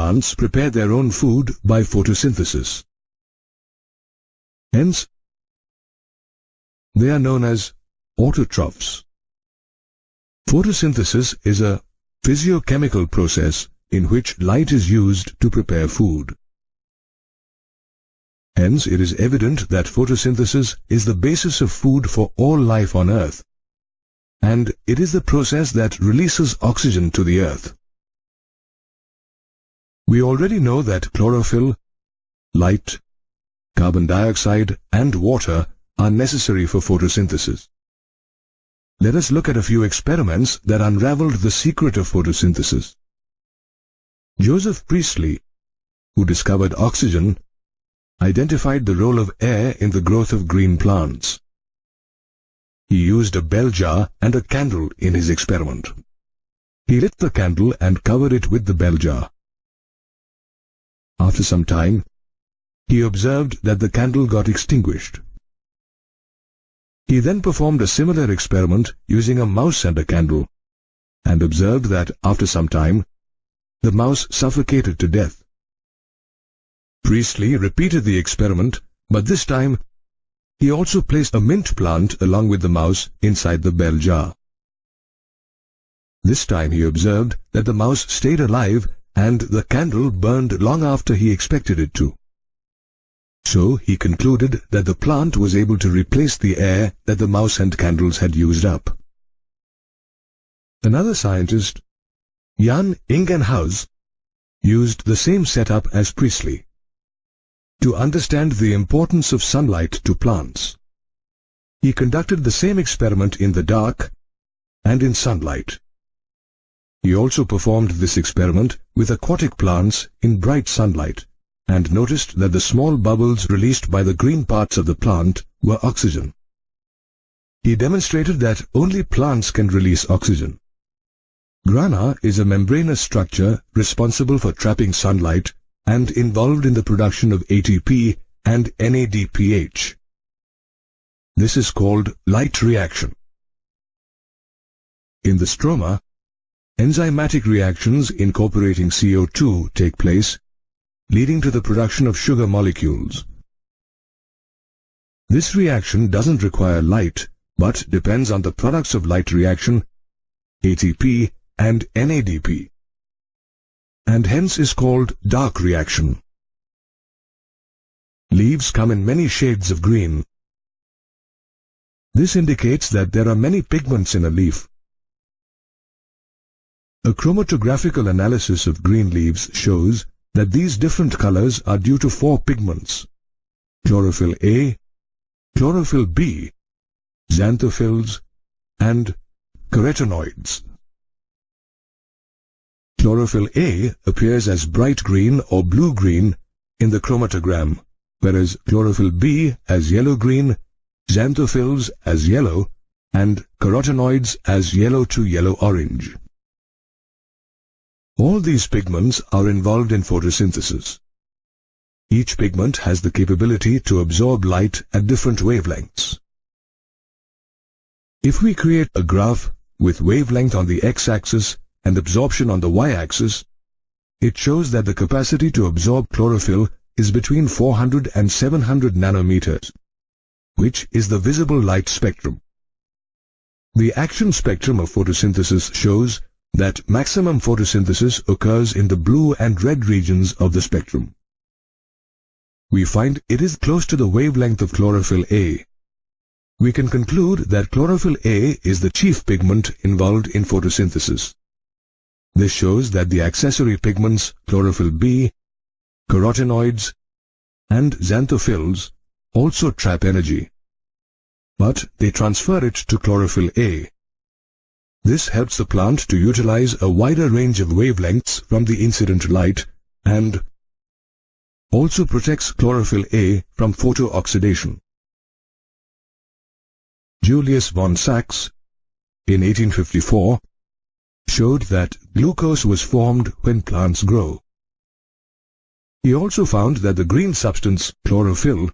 plants prepare their own food by photosynthesis. Hence, they are known as autotrophs. Photosynthesis is a physiochemical process in which light is used to prepare food. Hence, it is evident that photosynthesis is the basis of food for all life on Earth, and it is the process that releases oxygen to the Earth. We already know that chlorophyll, light, carbon dioxide and water are necessary for photosynthesis. Let us look at a few experiments that unraveled the secret of photosynthesis. Joseph Priestley, who discovered oxygen, identified the role of air in the growth of green plants. He used a bell jar and a candle in his experiment. He lit the candle and covered it with the bell jar. After some time, he observed that the candle got extinguished. He then performed a similar experiment using a mouse and a candle, and observed that after some time, the mouse suffocated to death. Priestley repeated the experiment, but this time he also placed a mint plant along with the mouse inside the bell jar. This time he observed that the mouse stayed alive and the candle burned long after he expected it to. So he concluded that the plant was able to replace the air that the mouse and candles had used up. Another scientist, Jan Ingenhousz, used the same setup as Priestley to understand the importance of sunlight to plants. He conducted the same experiment in the dark and in sunlight. He also performed this experiment with aquatic plants in bright sunlight, and noticed that the small bubbles released by the green parts of the plant were oxygen. He demonstrated that only plants can release oxygen. Grana is a membranous structure responsible for trapping sunlight and involved in the production of ATP and NADPH. This is called light reaction. In the stroma, enzymatic reactions incorporating CO2 take place, leading to the production of sugar molecules. This reaction doesn't require light, but depends on the products of light reaction, ATP and NADP, and hence is called dark reaction. Leaves come in many shades of green. This indicates that there are many pigments in a leaf. A chromatographical analysis of green leaves shows that these different colors are due to 4 pigments: chlorophyll A, chlorophyll B, xanthophylls, and carotenoids. Chlorophyll A appears as bright green or blue-green in the chromatogram, whereas chlorophyll B as yellow-green, xanthophylls as yellow, and carotenoids as yellow to yellow-orange. All these pigments are involved in photosynthesis. Each pigment has the capability to absorb light at different wavelengths. If we create a graph with wavelength on the x-axis and absorption on the y-axis, it shows that the capacity to absorb chlorophyll is between 400 and 700 nanometers, which is the visible light spectrum. The action spectrum of photosynthesis shows that maximum photosynthesis occurs in the blue and red regions of the spectrum. We find it is close to the wavelength of chlorophyll A. We can conclude that chlorophyll A is the chief pigment involved in photosynthesis. This shows that the accessory pigments chlorophyll B, carotenoids, and xanthophylls also trap energy, but they transfer it to chlorophyll A. This helps the plant to utilize a wider range of wavelengths from the incident light and also protects chlorophyll A from photooxidation. Julius von Sachs, in 1854, showed that glucose was formed when plants grow. He also found that the green substance, chlorophyll,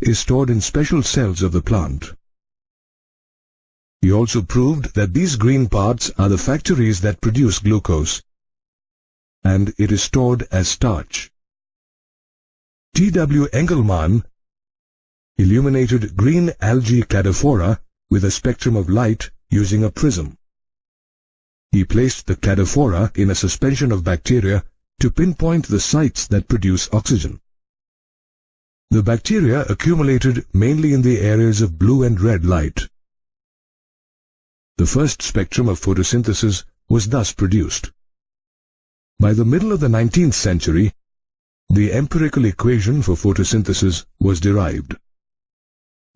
is stored in special cells of the plant. He also proved that these green parts are the factories that produce glucose, and it is stored as starch. T.W. Engelmann illuminated green algae cladophora with a spectrum of light using a prism. He placed the cladophora in a suspension of bacteria to pinpoint the sites that produce oxygen. The bacteria accumulated mainly in the areas of blue and red light. The first spectrum of photosynthesis was thus produced. By the middle of the 19th century, the empirical equation for photosynthesis was derived.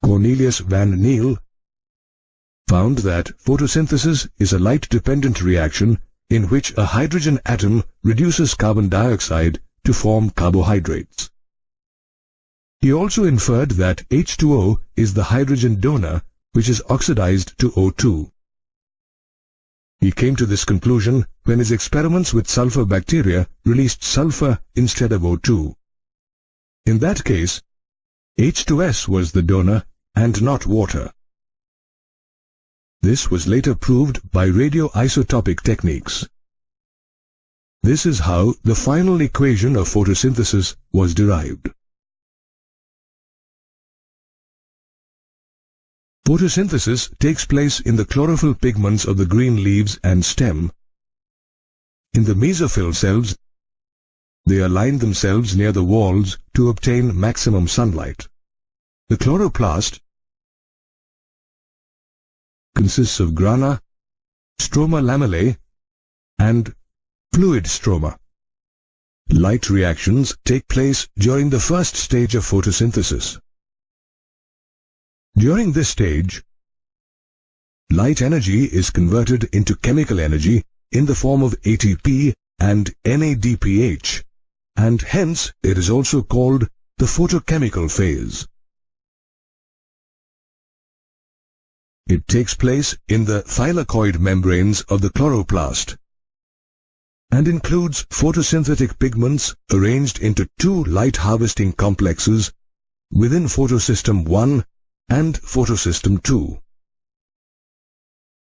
Cornelius van Niel found that photosynthesis is a light-dependent reaction in which a hydrogen atom reduces carbon dioxide to form carbohydrates. He also inferred that H2O is the hydrogen donor which is oxidized to O2. He came to this conclusion when his experiments with sulfur bacteria released sulfur instead of O2. In that case, H2S was the donor and not water. This was later proved by radioisotopic techniques. This is how the final equation of photosynthesis was derived. Photosynthesis takes place in the chlorophyll pigments of the green leaves and stem. In the mesophyll cells, they align themselves near the walls to obtain maximum sunlight. The chloroplast consists of grana, stroma lamellae, and fluid stroma. Light reactions take place during the first stage of photosynthesis. During this stage, light energy is converted into chemical energy in the form of ATP and NADPH, and hence it is also called the photochemical phase. It takes place in the thylakoid membranes of the chloroplast and includes photosynthetic pigments arranged into two light-harvesting complexes within photosystem 1 and photosystem 2.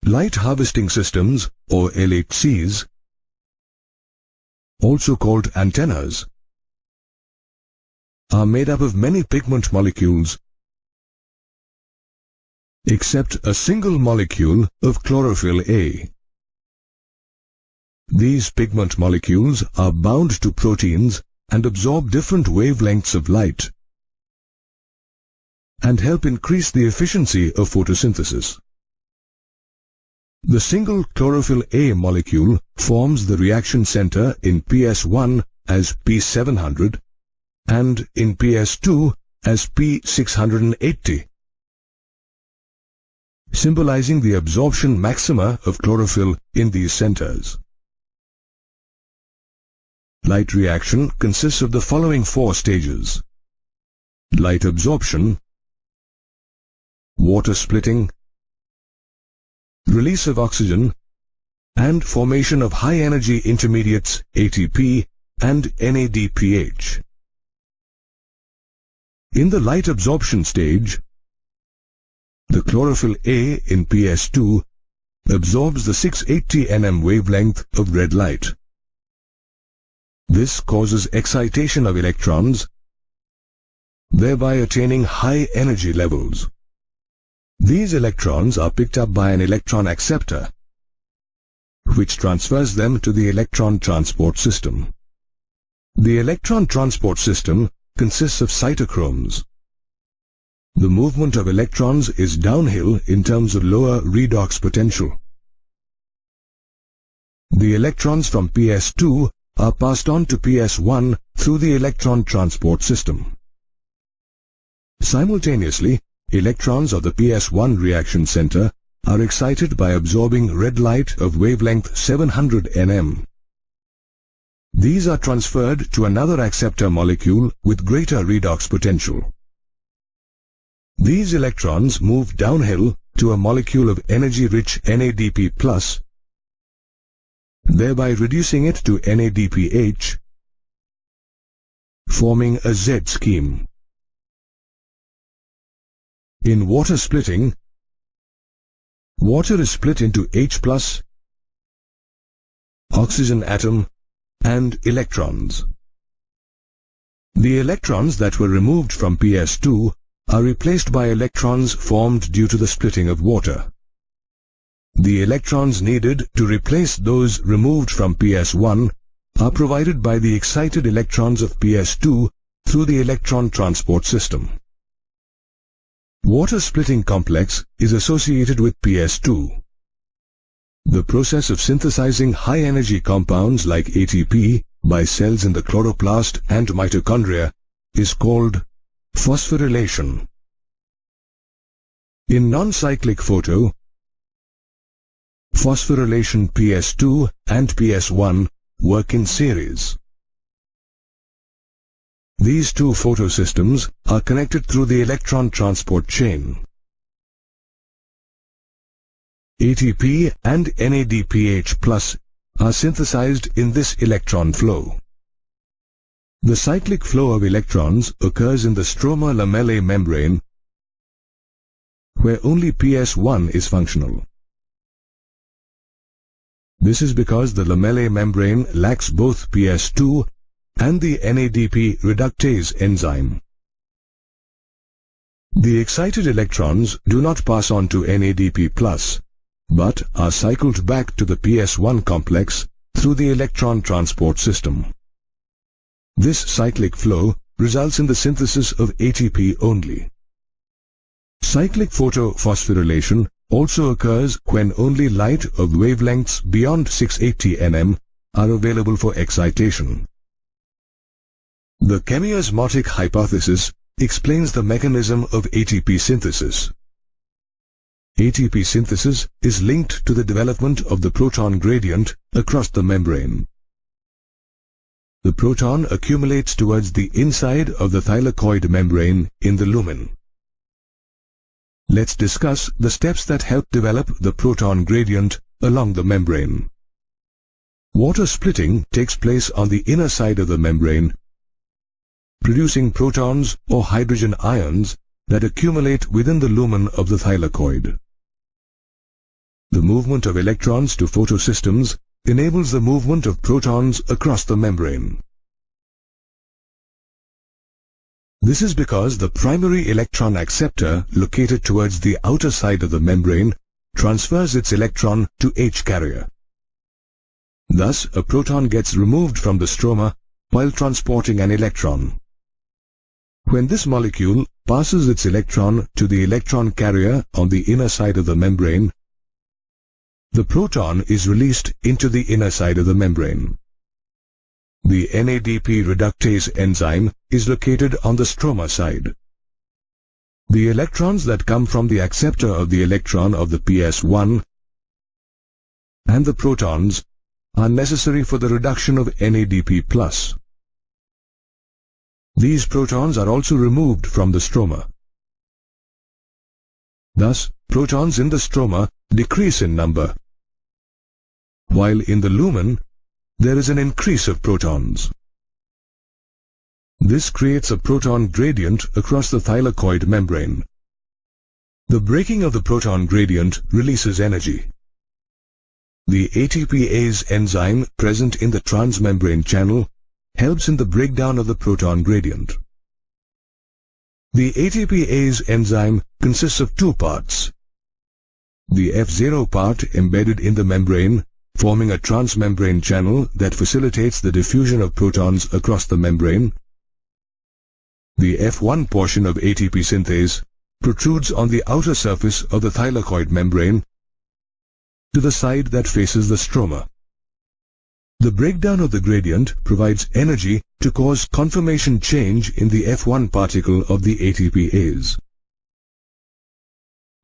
Light harvesting systems, or LHCs, also called antennas, are made up of many pigment molecules except a single molecule of chlorophyll A. These pigment molecules are bound to proteins and absorb different wavelengths of light and help increase the efficiency of photosynthesis. The single chlorophyll A molecule forms the reaction center in PS1 as P700 and in PS2 as P680, symbolizing the absorption maxima of chlorophyll in these centers. Light reaction consists of the following four stages: light absorption, water splitting, release of oxygen, and formation of high-energy intermediates ATP and NADPH. In the light absorption stage, the chlorophyll A in PS2 absorbs the 680 nm wavelength of red light. This causes excitation of electrons, thereby attaining high energy levels. These electrons are picked up by an electron acceptor, which transfers them to the electron transport system. The electron transport system consists of cytochromes. The movement of electrons is downhill in terms of lower redox potential. The electrons from PS2 are passed on to PS1 through the electron transport system. Simultaneously, electrons of the PS1 reaction center are excited by absorbing red light of wavelength 700 nm. These are transferred to another acceptor molecule with greater redox potential. These electrons move downhill to a molecule of energy-rich NADP+, thereby reducing it to NADPH, forming a Z scheme. In water splitting, water is split into H+, oxygen atom, and electrons. The electrons that were removed from PS2 are replaced by electrons formed due to the splitting of water. The electrons needed to replace those removed from PS1 are provided by the excited electrons of PS2 through the electron transport system. Water splitting complex is associated with PS2. The process of synthesizing high-energy compounds like ATP by cells in the chloroplast and mitochondria is called phosphorylation. In non-cyclic photo, phosphorylation PS2 and PS1 work in series. These two photosystems are connected through the electron transport chain. ATP and NADPH+ are synthesized in this electron flow. The cyclic flow of electrons occurs in the stroma lamellae membrane, where only PS1 is functional. This is because the lamellae membrane lacks both PS2 and the NADP reductase enzyme. The excited electrons do not pass on to NADP+, but are cycled back to the PS1 complex through the electron transport system. This cyclic flow results in the synthesis of ATP only. Cyclic photophosphorylation also occurs when only light of wavelengths beyond 680 nm are available for excitation. The chemiosmotic hypothesis explains the mechanism of ATP synthesis. ATP synthesis is linked to the development of the proton gradient across the membrane. The proton accumulates towards the inside of the thylakoid membrane in the lumen. Let's discuss the steps that help develop the proton gradient along the membrane. Water splitting takes place on the inner side of the membrane, producing protons or hydrogen ions that accumulate within the lumen of the thylakoid. The movement of electrons to photosystems enables the movement of protons across the membrane. This is because the primary electron acceptor located towards the outer side of the membrane transfers its electron to H carrier. Thus, a proton gets removed from the stroma while transporting an electron. When this molecule passes its electron to the electron carrier on the inner side of the membrane, the proton is released into the inner side of the membrane. The NADP reductase enzyme is located on the stroma side. The electrons that come from the acceptor of the electron of the PS1 and the protons are necessary for the reduction of NADP+. These protons are also removed from the stroma. Thus, protons in the stroma decrease in number, while in the lumen there is an increase of protons. This creates a proton gradient across the thylakoid membrane. The breaking of the proton gradient releases energy. The ATPase enzyme present in the transmembrane channel helps in the breakdown of the proton gradient. The ATPase enzyme consists of two parts. The F0 part embedded in the membrane, forming a transmembrane channel that facilitates the diffusion of protons across the membrane. The F1 portion of ATP synthase protrudes on the outer surface of the thylakoid membrane to the side that faces the stroma. The breakdown of the gradient provides energy to cause conformation change in the F1 particle of the ATPase.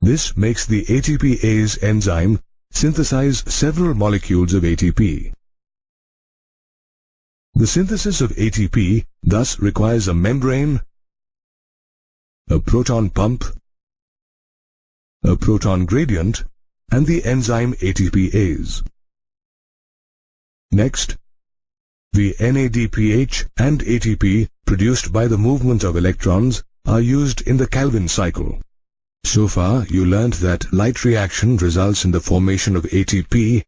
This makes the ATPase enzyme synthesize several molecules of ATP. The synthesis of ATP thus requires a membrane, a proton pump, a proton gradient, and the enzyme ATPase. Next, the NADPH and ATP produced by the movement of electrons are used in the Calvin cycle. So far, you learned that light reaction results in the formation of ATP,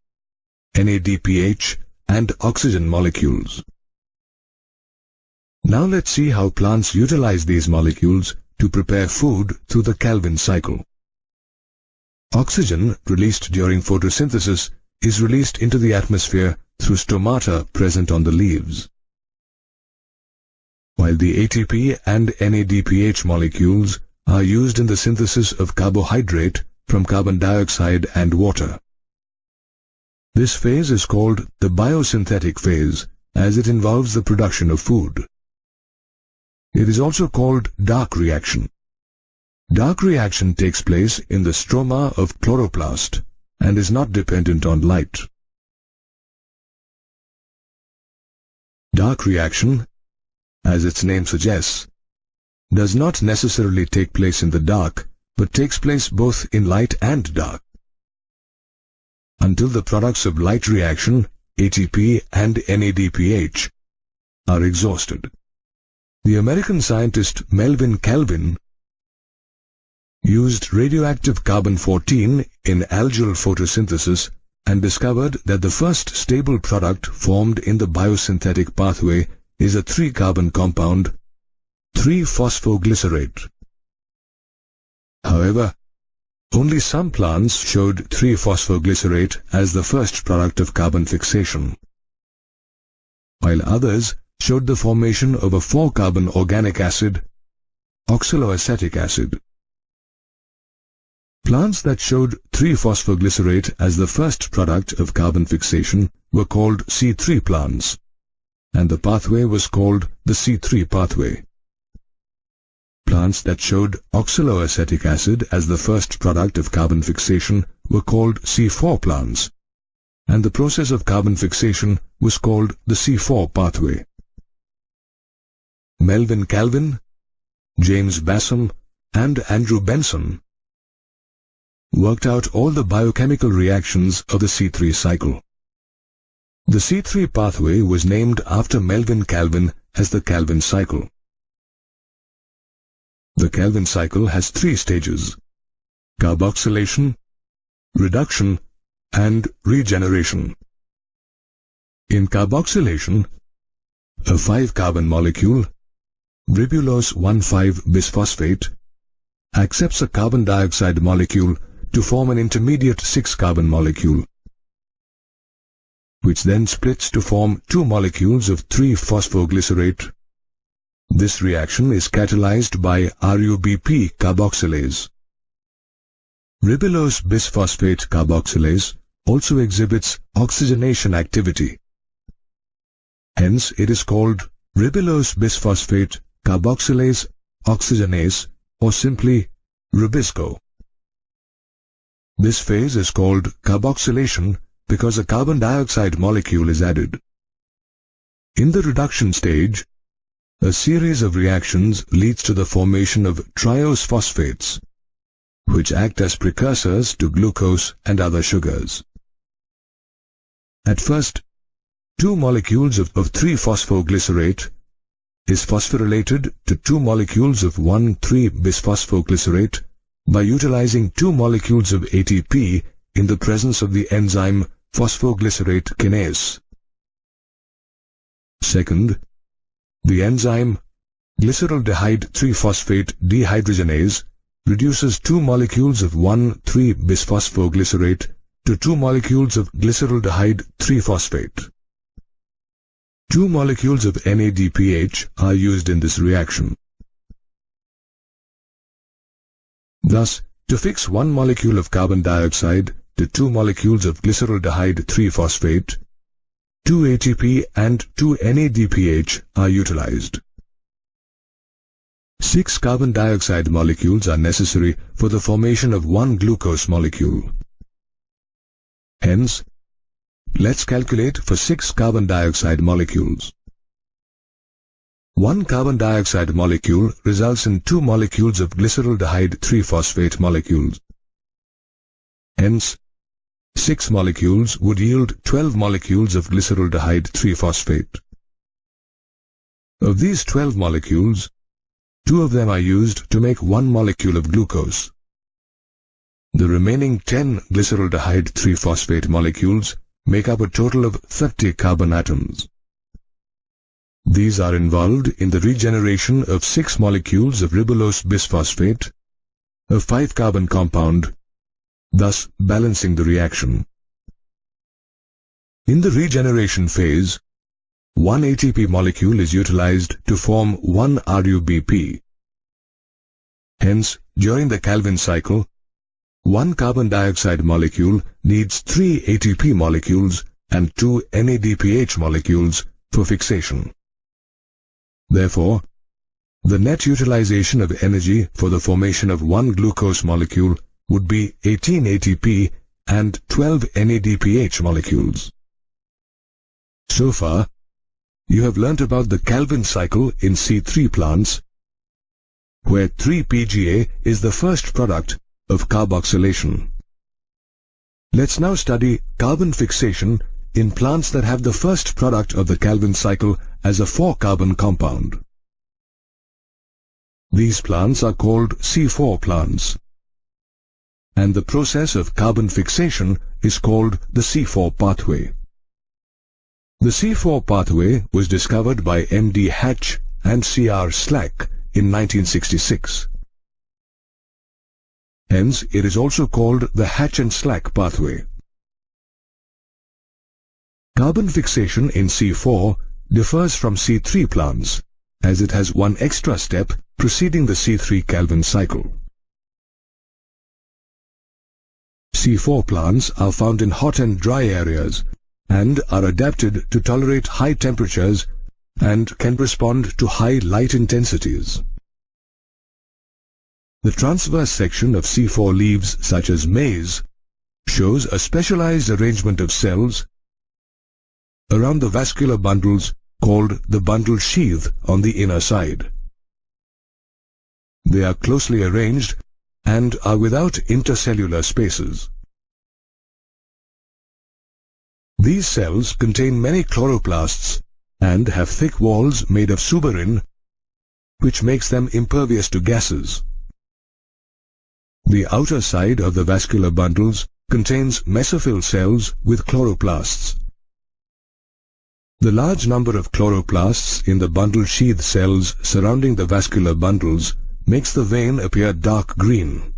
NADPH, and oxygen molecules. Now let's see how plants utilize these molecules to prepare food through the Calvin cycle. Oxygen released during photosynthesis is released into the atmosphere through stomata present on the leaves, while the ATP and NADPH molecules are used in the synthesis of carbohydrate from carbon dioxide and water. This phase is called the biosynthetic phase, as it involves the production of food. It is also called dark reaction. Dark reaction takes place in the stroma of chloroplast and is not dependent on light. Dark reaction, as its name suggests, does not necessarily take place in the dark, but takes place both in light and dark, until the products of light reaction, ATP and NADPH, are exhausted. The American scientist Melvin Calvin used radioactive carbon-14 in algal photosynthesis and discovered that the first stable product formed in the biosynthetic pathway is a 3-carbon compound, 3-phosphoglycerate. However, only some plants showed 3-phosphoglycerate as the first product of carbon fixation, while others showed the formation of a 4-carbon organic acid, oxaloacetic acid. Plants that showed 3-phosphoglycerate as the first product of carbon fixation were called C3 plants, and the pathway was called the C3 pathway. Plants that showed oxaloacetic acid as the first product of carbon fixation were called C4 plants, and the process of carbon fixation was called the C4 pathway. Melvin Calvin, James Baum, and Andrew Benson worked out all the biochemical reactions of the C3 cycle. The C3 pathway was named after Melvin Calvin as the Calvin cycle. The Calvin cycle has 3 stages: carboxylation, reduction, and regeneration. In carboxylation, a 5-carbon molecule, ribulose 1,5-bisphosphate, accepts a carbon dioxide molecule to form an intermediate 6-carbon molecule, which then splits to form 2 molecules of 3-phosphoglycerate. This reaction is catalyzed by RUBP carboxylase. Ribulose bisphosphate carboxylase also exhibits oxygenation activity. Hence, it is called ribulose bisphosphate carboxylase oxygenase, or simply Rubisco. This phase is called carboxylation because a carbon dioxide molecule is added. In the reduction stage, a series of reactions leads to the formation of triose phosphates, which act as precursors to glucose and other sugars. At first, 2 molecules of 3-phosphoglycerate is phosphorylated to 2 molecules of 1,3-bisphosphoglycerate by utilizing 2 molecules of ATP in the presence of the enzyme phosphoglycerate kinase. Second, the enzyme glyceraldehyde 3-phosphate dehydrogenase reduces 2 molecules of 1,3-bisphosphoglycerate to 2 molecules of glyceraldehyde 3-phosphate. 2 molecules of NADPH are used in this reaction. Thus, to fix 1 molecule of carbon dioxide to 2 molecules of glyceraldehyde 3-phosphate, 2 ATP and 2 NADPH are utilized. 6 carbon dioxide molecules are necessary for the formation of 1 glucose molecule. Hence, let's calculate for 6 carbon dioxide molecules. 1 carbon dioxide molecule results in 2 molecules of glyceraldehyde 3-phosphate molecules. Hence, 6 molecules would yield 12 molecules of glyceraldehyde 3-phosphate. Of these 12 molecules, 2 of them are used to make 1 molecule of glucose. The remaining 10 glyceraldehyde 3-phosphate molecules make up a total of 30 carbon atoms. These are involved in the regeneration of 6 molecules of ribulose bisphosphate, a 5-carbon compound, thus balancing the reaction. In the regeneration phase, 1 ATP molecule is utilized to form 1 RuBP. Hence, during the Calvin cycle, 1 carbon dioxide molecule needs 3 ATP molecules and 2 NADPH molecules for fixation. Therefore, the net utilization of energy for the formation of 1 glucose molecule would be 18 ATP and 12 NADPH molecules. So far, you have learnt about the Calvin cycle in C3 plants, where 3-PGA is the first product of carboxylation. Let's now study carbon fixation in plants that have the first product of the Calvin cycle as a 4-carbon compound. These plants are called C4 plants, and the process of carbon fixation is called the C4 pathway. The C4 pathway was discovered by M.D. Hatch and C.R. Slack in 1966. Hence, it is also called the Hatch and Slack pathway. Carbon fixation in C4 differs from C3 plants, as it has one extra step preceding the C3 Calvin cycle. C4 plants are found in hot and dry areas and are adapted to tolerate high temperatures and can respond to high light intensities. The transverse section of C4 leaves, such as maize, shows a specialized arrangement of cells around the vascular bundles called the bundle sheath on the inner side. They are closely arranged and are without intercellular spaces. These cells contain many chloroplasts and have thick walls made of suberin, which makes them impervious to gases. The outer side of the vascular bundles contains mesophyll cells with chloroplasts. The large number of chloroplasts in the bundle sheath cells surrounding the vascular bundles makes the vein appear dark green.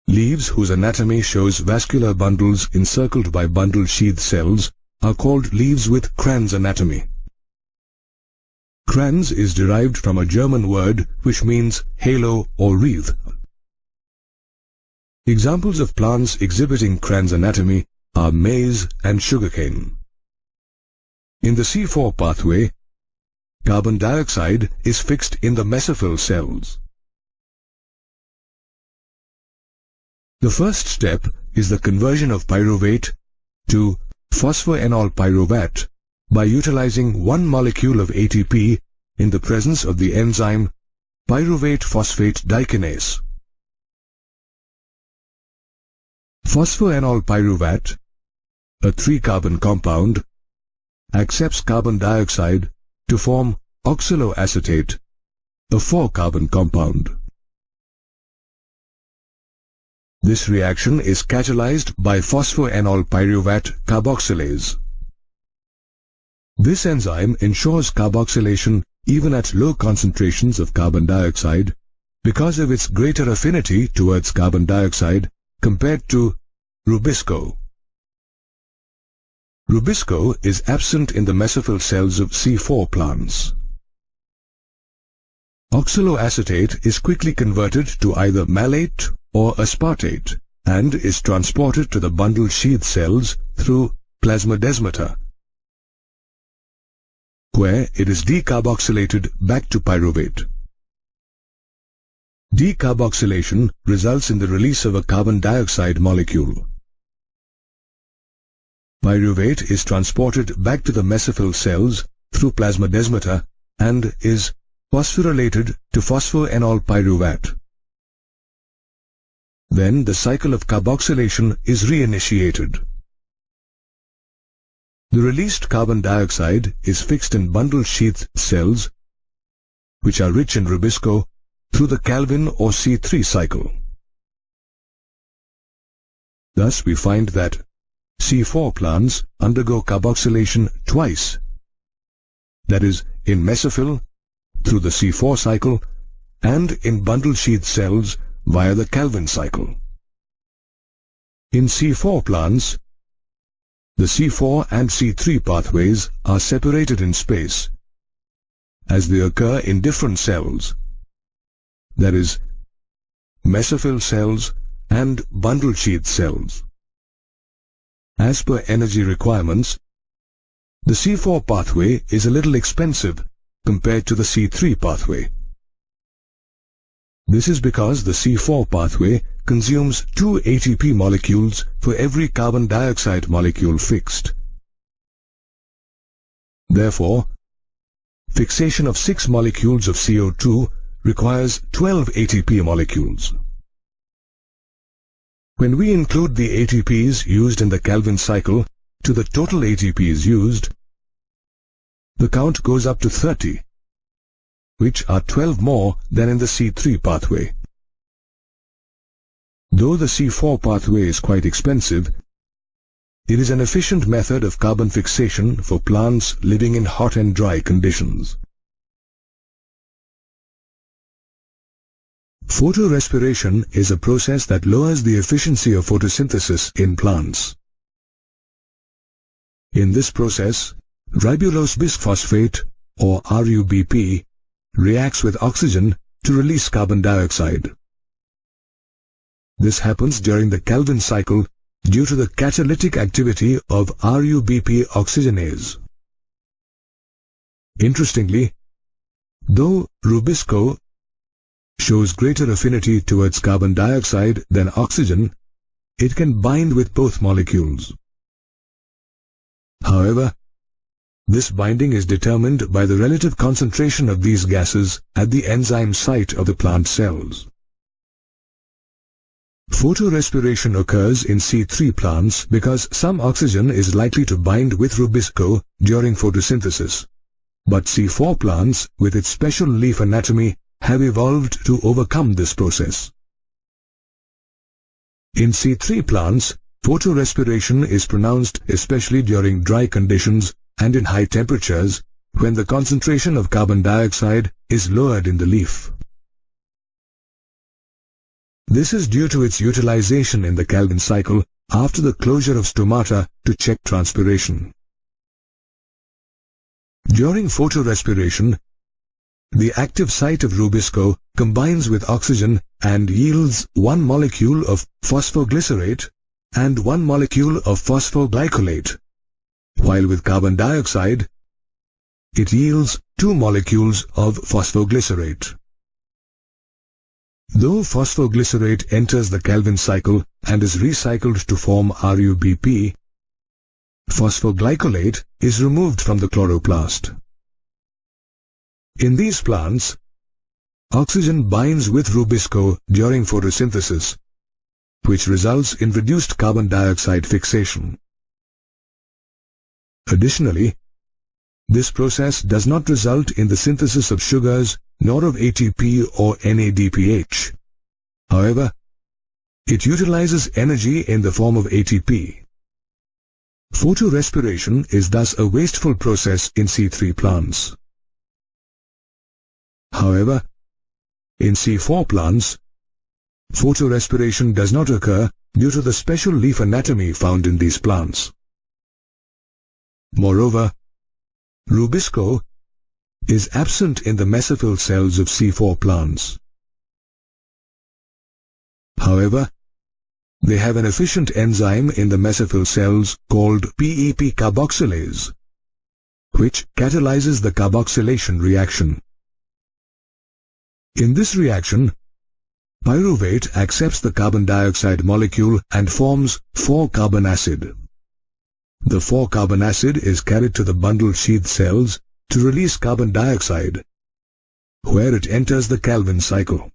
Leaves whose anatomy shows vascular bundles encircled by bundle sheath cells are called leaves with Kranz anatomy. Kranz is derived from a German word which means halo or wreath. Examples of plants exhibiting Kranz anatomy are maize and sugarcane. In the C4 pathway, carbon dioxide is fixed in the mesophyll cells. The first step is the conversion of pyruvate to phosphoenol pyruvate by utilizing 1 molecule of ATP in the presence of the enzyme pyruvate phosphate dikinase. Phosphoenol pyruvate, a 3-carbon compound, accepts carbon dioxide to form oxaloacetate, a 4-carbon compound. This reaction is catalyzed by phosphoenol pyruvate carboxylase. This enzyme ensures carboxylation even at low concentrations of carbon dioxide because of its greater affinity towards carbon dioxide compared to rubisco. Rubisco is absent in the mesophyll cells of C4 plants. Oxaloacetate is quickly converted to either malate or aspartate and is transported to the bundle sheath cells through plasmodesmata, where it is decarboxylated back to pyruvate. Decarboxylation results in the release of a carbon dioxide molecule. Pyruvate is transported back to the mesophyll cells through plasmodesmata and is phosphorylated to phosphoenol pyruvate. Then the cycle of carboxylation is reinitiated. The released carbon dioxide is fixed in bundle sheath cells, which are rich in rubisco, through the Calvin or C3 cycle. Thus we find that C4 plants undergo carboxylation twice, that is, in mesophyll through the C4 cycle and in bundle sheath cells via the Calvin cycle. In C4 plants, the C4 and C3 pathways are separated in space as they occur in different cells, that is, mesophyll cells and bundle sheath cells. As per energy requirements, the C4 pathway is a little expensive compared to the C3 pathway. This is because the C4 pathway consumes 2 ATP molecules for every carbon dioxide molecule fixed. Therefore, fixation of 6 molecules of CO2 requires 12 ATP molecules. When we include the ATPs used in the Calvin cycle to the total ATPs used, the count goes up to 30, which are 12 more than in the C3 pathway. Though the C4 pathway is quite expensive, it is an efficient method of carbon fixation for plants living in hot and dry conditions. Photorespiration is a process that lowers the efficiency of photosynthesis in plants. In this process, ribulose bisphosphate, or RUBP, reacts with oxygen to release carbon dioxide. This happens during the Calvin cycle due to the catalytic activity of RUBP oxygenase. Interestingly, though Rubisco shows greater affinity towards carbon dioxide than oxygen, it can bind with both molecules. However, this binding is determined by the relative concentration of these gases at the enzyme site of the plant cells. Photorespiration occurs in C3 plants because some oxygen is likely to bind with Rubisco during photosynthesis, but C4 plants, with its special leaf anatomy, have evolved to overcome this process. In C3 plants, photorespiration is pronounced especially during dry conditions and in high temperatures when the concentration of carbon dioxide is lowered in the leaf. This is due to its utilization in the Calvin cycle after the closure of stomata to check transpiration. During photorespiration, the active site of Rubisco combines with oxygen and yields 1 molecule of phosphoglycerate and 1 molecule of phosphoglycolate, while with carbon dioxide, it yields 2 molecules of phosphoglycerate. Though phosphoglycerate enters the Calvin cycle and is recycled to form RUBP, phosphoglycolate is removed from the chloroplast. In these plants, oxygen binds with Rubisco during photosynthesis, which results in reduced carbon dioxide fixation. Additionally, this process does not result in the synthesis of sugars nor of ATP or NADPH. However, it utilizes energy in the form of ATP. Photorespiration is thus a wasteful process in C3 plants. However, in C4 plants, photorespiration does not occur due to the special leaf anatomy found in these plants. Moreover, Rubisco is absent in the mesophyll cells of C4 plants. However, they have an efficient enzyme in the mesophyll cells called PEP carboxylase, which catalyzes the carboxylation reaction. In this reaction, pyruvate accepts the carbon dioxide molecule and forms 4-carbon acid. The 4-carbon acid is carried to the bundle sheath cells to release carbon dioxide, where it enters the Calvin cycle.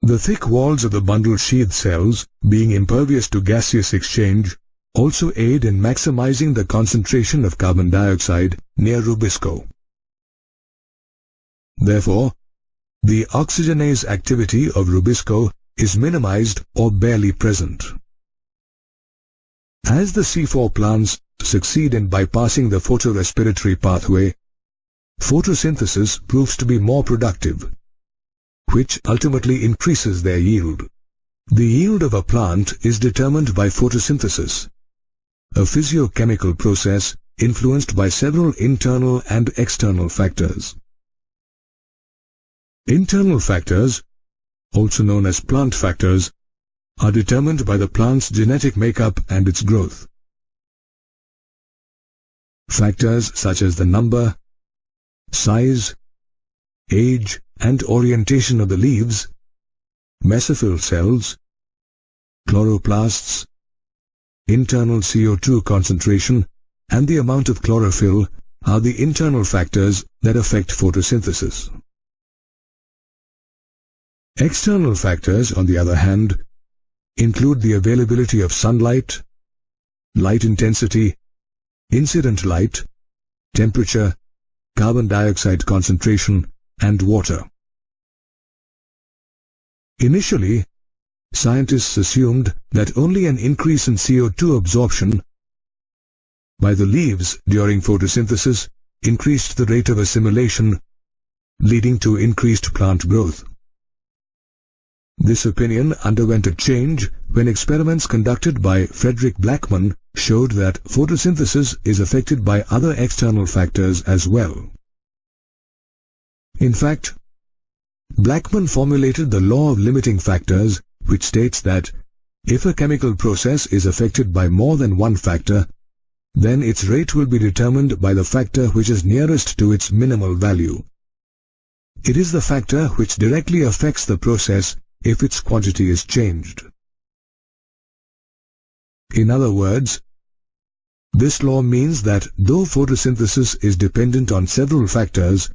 The thick walls of the bundle sheath cells, being impervious to gaseous exchange, also aid in maximizing the concentration of carbon dioxide near Rubisco. Therefore, the oxygenase activity of Rubisco is minimized or barely present. As the C4 plants succeed in bypassing the photorespiratory pathway, photosynthesis proves to be more productive, which ultimately increases their yield. The yield of a plant is determined by photosynthesis, a physiochemical process influenced by several internal and external factors. Internal factors, also known as plant factors, are determined by the plant's genetic makeup and its growth. Factors such as the number, size, age, and orientation of the leaves, mesophyll cells, chloroplasts, internal CO2 concentration, and the amount of chlorophyll are the internal factors that affect photosynthesis. External factors, on the other hand, include the availability of sunlight, light intensity, incident light, temperature, carbon dioxide concentration, and water. Initially, scientists assumed that only an increase in CO2 absorption by the leaves during photosynthesis increased the rate of assimilation, leading to increased plant growth. This opinion underwent a change when experiments conducted by Frederick Blackman showed that photosynthesis is affected by other external factors as well. In fact, Blackman formulated the law of limiting factors, which states that if a chemical process is affected by more than one factor, then its rate will be determined by the factor which is nearest to its minimal value. It is the factor which directly affects the process if its quantity is changed. In other words, this law means that though photosynthesis is dependent on several factors,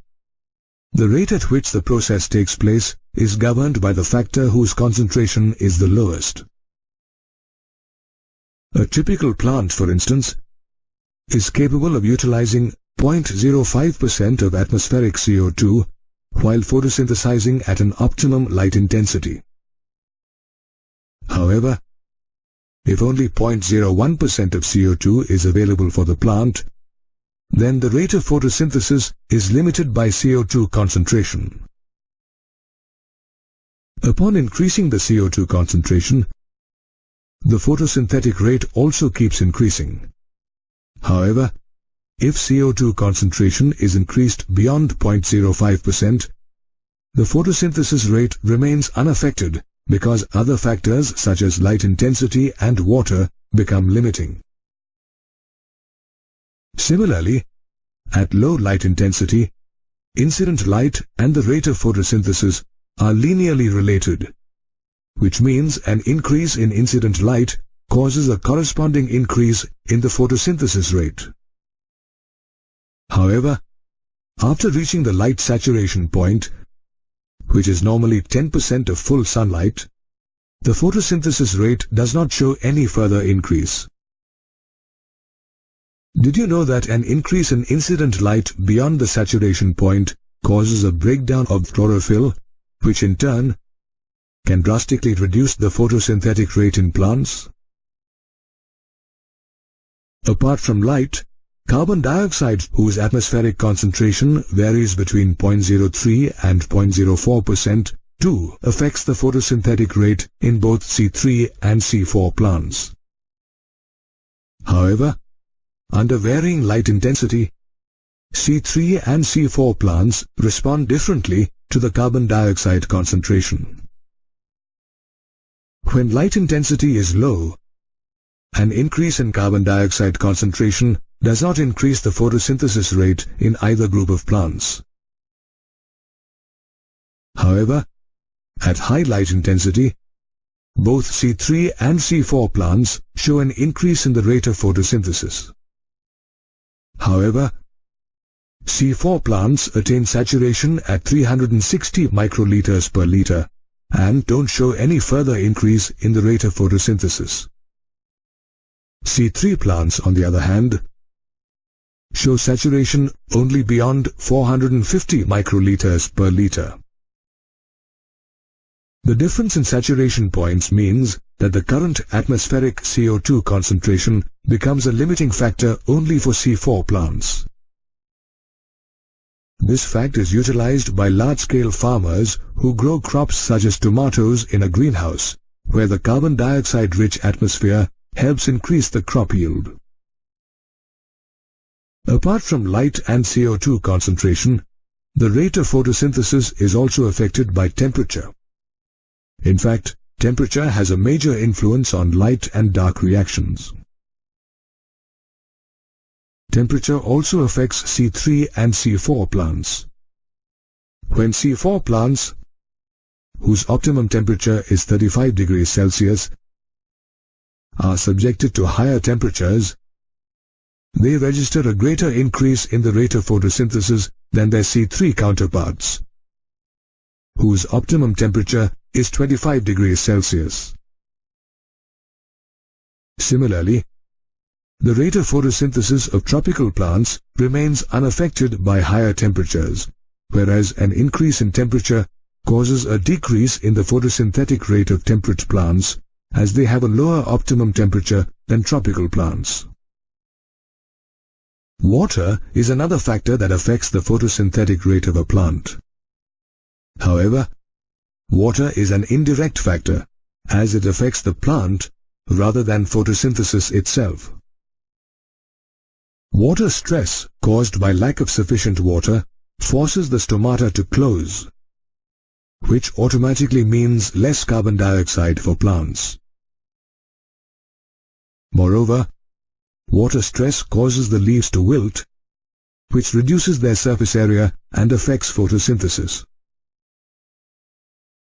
the rate at which the process takes place is governed by the factor whose concentration is the lowest. A typical plant, for instance, is capable of utilizing 0.05% of atmospheric CO2 while photosynthesizing at an optimum light intensity. However, if only 0.01% of CO2 is available for the plant, then the rate of photosynthesis is limited by CO2 concentration. Upon increasing the CO2 concentration, the photosynthetic rate also keeps increasing. However, if CO2 concentration is increased beyond 0.05%, the photosynthesis rate remains unaffected because other factors such as light intensity and water become limiting. Similarly, at low light intensity, incident light and the rate of photosynthesis are linearly related, which means an increase in incident light causes a corresponding increase in the photosynthesis rate. However, after reaching the light saturation point, which is normally 10% of full sunlight, the photosynthesis rate does not show any further increase. Did you know that an increase in incident light beyond the saturation point causes a breakdown of chlorophyll, which in turn can drastically reduce the photosynthetic rate in plants? Apart from light, carbon dioxide, whose atmospheric concentration varies between 0.03 and 0.04%, too affects the photosynthetic rate in both C3 and C4 plants. However, under varying light intensity, C3 and C4 plants respond differently to the carbon dioxide concentration. When light intensity is low, an increase in carbon dioxide concentration does not increase the photosynthesis rate in either group of plants. However, at high light intensity, both C3 and C4 plants show an increase in the rate of photosynthesis. However, C4 plants attain saturation at 360 microliters per liter and don't show any further increase in the rate of photosynthesis. C3 plants, on the other hand, show saturation only beyond 450 microliters per liter. The difference in saturation points means that the current atmospheric CO2 concentration becomes a limiting factor only for C4 plants. This fact is utilized by large-scale farmers who grow crops such as tomatoes in a greenhouse, where the carbon dioxide-rich atmosphere helps increase the crop yield. Apart from light and CO2 concentration, the rate of photosynthesis is also affected by temperature. In fact, temperature has a major influence on light and dark reactions. Temperature also affects C3 and C4 plants. When C4 plants, whose optimum temperature is 35 degrees Celsius, are subjected to higher temperatures, they register a greater increase in the rate of photosynthesis than their C3 counterparts, whose optimum temperature is 25 degrees Celsius. Similarly, the rate of photosynthesis of tropical plants remains unaffected by higher temperatures, whereas an increase in temperature causes a decrease in the photosynthetic rate of temperate plants, as they have a lower optimum temperature than tropical plants. Water is another factor that affects the photosynthetic rate of a plant. However, water is an indirect factor, as it affects the plant rather than photosynthesis itself. Water stress caused by lack of sufficient water forces the stomata to close, which automatically means less carbon dioxide for plants. Moreover, water stress causes the leaves to wilt, which reduces their surface area and affects photosynthesis.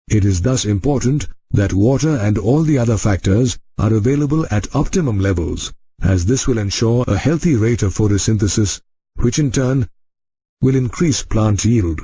It is thus important that water and all the other factors are available at optimum levels, as this will ensure a healthy rate of photosynthesis, which in turn will increase plant yield.